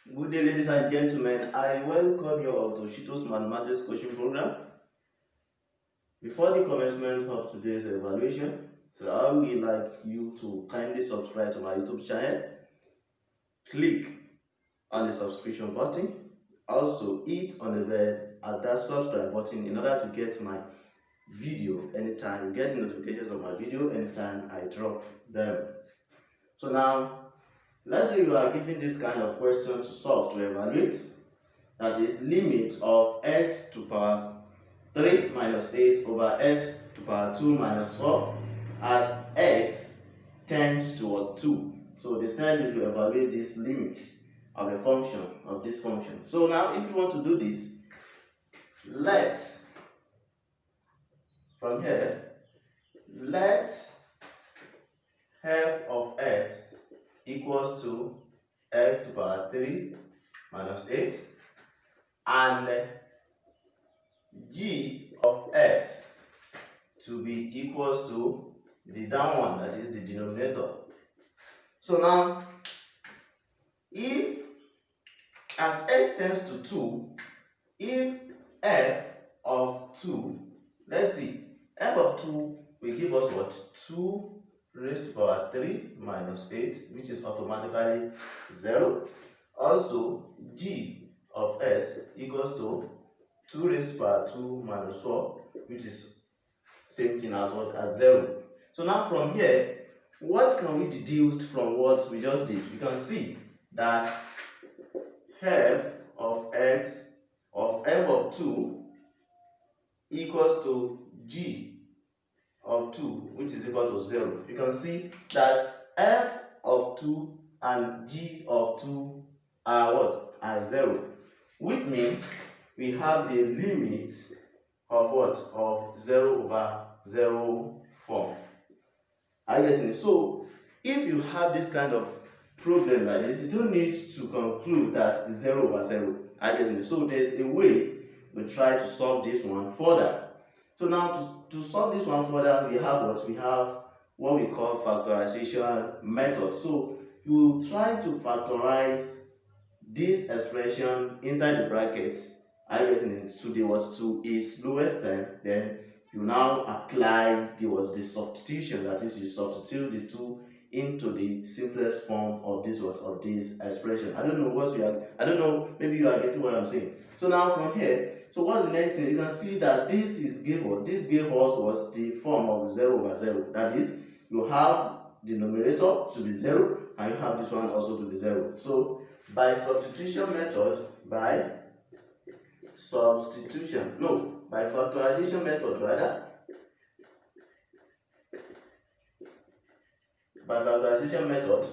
Good day, ladies and gentlemen. I welcome you all to Shito's Mathematics Coaching Program. Before the commencement of today's evaluation, so I would like you to kindly subscribe to my YouTube channel. Click on the subscription button. Also, hit on the bell at that subscribe button in order to get my video anytime. You get notifications of my video anytime I drop them. So now, let's say you are given this kind of question to solve to evaluate. That is limit of x to power 3 minus 8 over x to power 2 minus 4 as x tends toward 2. So they said you should evaluate this limit of a function, of this function. So now if you want to do this, let's, from here, let f of x equals to x to power 3 minus 8 and g of x to be equals to the down one, that is the denominator. So now, if as x tends to 2, if f of 2, let's see, f of 2 will give us what? 2 raised to power 3 minus 8, which is automatically 0. Also, g of s equals to 2 raised to power 2 minus 4, which is same thing as what? As 0. So now from here, what can we deduce from what we just did? We can see that f of x of f of 2 equals to g of 2, which is equal to 0. You can see that f of 2 and g of 2 are what? Are 0. Which means we have the limit of what? Of 0 over 0 form. Are you getting it? So if you have this kind of problem like this, you don't need to conclude that 0 over 0. Are you getting it? So there's a way we try to solve this one further. So now to solve this one further, we have what? We have what we call factorization method. So you try to factorize this expression inside the brackets. Are you getting it? To the what? To its lowest term. Then you now apply the substitution. That is, you substitute the 2 into the simplest form of this what? Of this expression. I don't know what you are. I don't know. Maybe you are getting what I'm saying. So now from here, so what's the next thing? You can see that this gave us was the form of 0 over 0. That is, you have the numerator to be 0 and you have this one also to be 0. So by substitution method, by factorization method rather, by factorization method,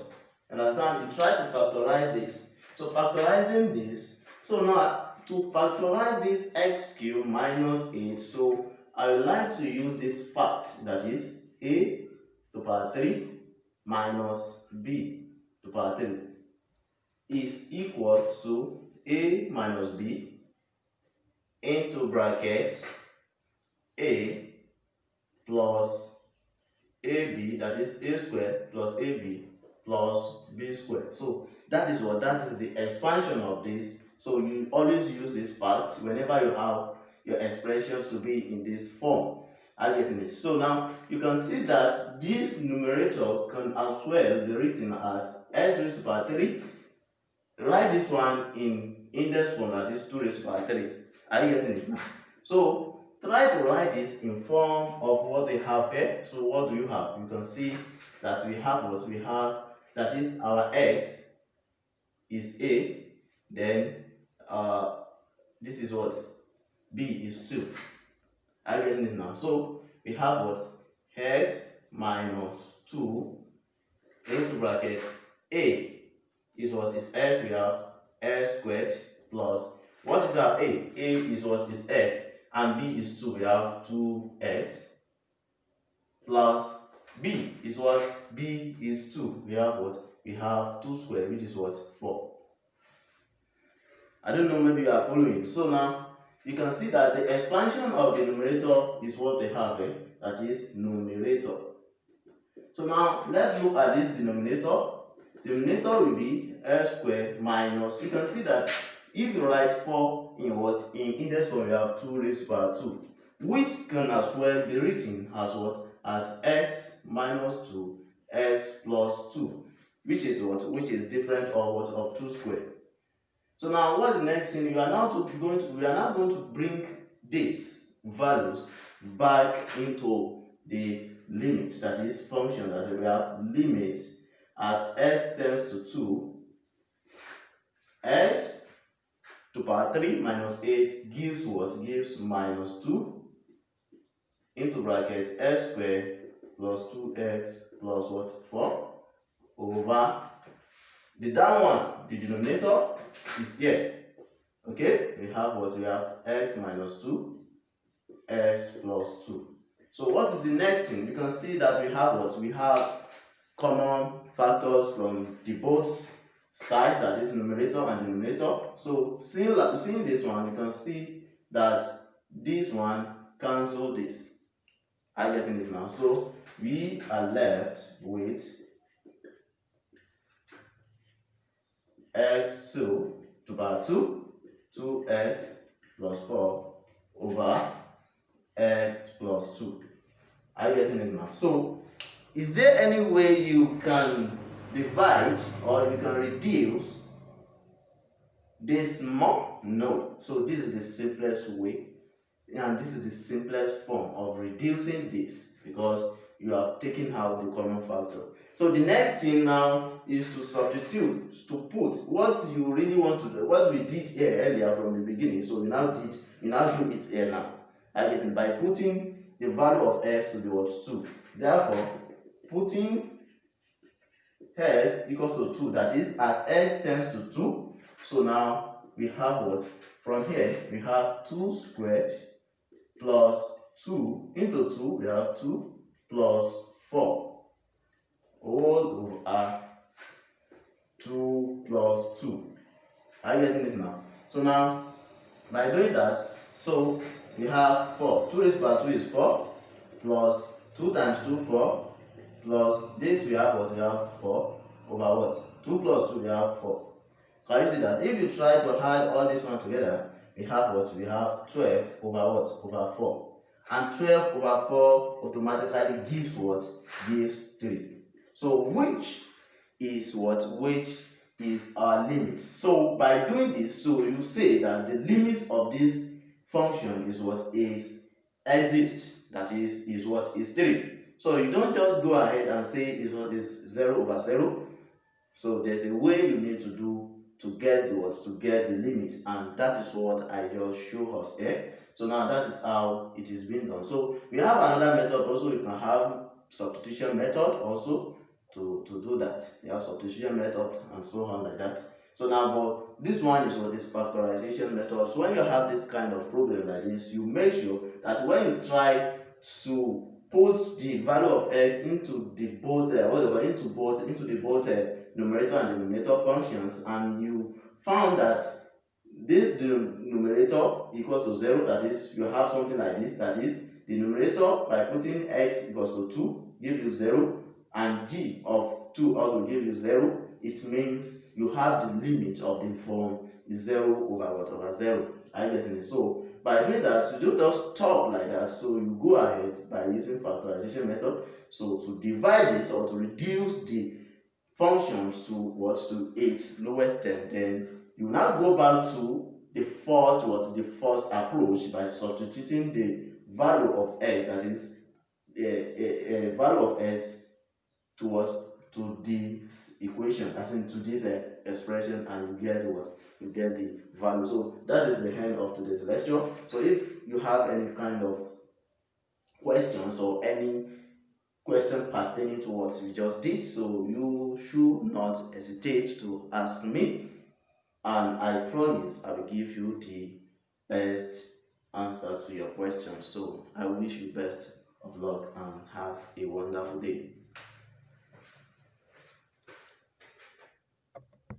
understand, you try to factorize this. So factorizing this, so now to factorize this x cubed minus 8, so I would like to use this fact, that is a to power 3 minus b to power 3 is equal to a minus b into brackets a plus ab, that is a squared plus ab plus b squared. So that is what? That is the expansion of this. So you always use this fact whenever you have your expressions to be in this form. Are you getting it? So now you can see that this numerator can as well be written as x raised to power 3. Write this one in index form, that is 2 raised to power 3. Are you getting it now? So try to write this in form of what they have here. So what do you have? You can see that we have what we have, that is our x is a, then this is what? B is 2. Are you getting it now? So we have what? X minus 2 into bracket a is what is x. We have x squared plus, what is our a? A is what is x, and b is 2. We have 2x plus b is what? B is 2. We have what? We have 2 squared, which is what? 4. I don't know, maybe you are following. So now you can see that the expansion of the numerator is what they have, that is numerator. So now let's look at this denominator. The denominator will be x squared minus, you can see that if you write 4 in what? In index form, you have 2 raised to power 2, which can as well be written as what? As x minus 2 x plus 2, which is what? Which is different of what? Of 2 squared. So now what's the next thing? We are now going to bring these values back into the limit, that is function, that we have limit as x tends to 2, x to power 3 minus 8 gives what? Gives minus 2 into bracket x squared plus 2x plus what? 4 over the down one, the denominator is here. Okay, we have what? We have x minus 2 x plus 2. So what is the next thing? You can see that we have what? We have common factors from the both sides, that is numerator and denominator. So seeing this one, you can see that this one cancel this. I'm getting this now. So we are left with x2 to the power 2, 2x plus 4 over x plus 2. Are you getting it now? So is there any way you can divide or you can reduce this more? No. So this is the simplest way, and this is the simplest form of reducing this, because you have taken out the common factor. So the next thing now is to substitute, to put what you really want to do, what we did here earlier from the beginning. So we now do it here now. Again, by putting the value of x to be what? 2. Therefore, putting x equals to 2, that is, as x tends to 2. So now we have what? From here, we have 2 squared plus 2 into 2, we have 2 plus 4 all over 2 plus 2. Are you getting this now? So now, by doing that, so we have 4. 2 raised to power 2 is 4, plus 2 times 2, 4, plus this we have what? We have 4 over what? 2 plus 2, we have 4. Can you see that? If you try to add all this one together, we have what? We have 12 over what? Over 4. And 12 over 4 automatically gives what? Gives 3. So which is what? Which is our limit. So by doing this, so you say that the limit of this function is what? Is exists. That is what? Is 3. So you don't just go ahead and say is what? Is 0 over 0. So there's a way you need to do to get the what? To get the limit, and that is what I just show us here. So now that is how it is being done. So we have another method also. You can have substitution method also to do that. You have substitution method and so on like that. So now, but this one is what is factorization method. So when you have this kind of problem like this, you make sure that when you try to put the value of x into the both numerator and denominator functions, and you found that this numerator equals to 0, that is, you have something like this, that is, the numerator by putting x equals to 2 gives you 0, and g of 2 also gives you 0. It means you have the limit of the form is 0 over what? Over 0. Are you getting it? So by doing that, you don't just stop like that. So you go ahead by using factorization method. So to divide this or to reduce the functions to what? To its lowest term, then you now go back to the first what? The first approach by substituting the value of x, that is a value of x to what? To this equation, as in to this expression, and you get what? You get the value. So that is the end of today's lecture. So if you have any kind of questions or any question pertaining to what we just did, so you should not hesitate to ask me, and I promise I will give you the best answer to your question. So I wish you best of luck and have a wonderful day.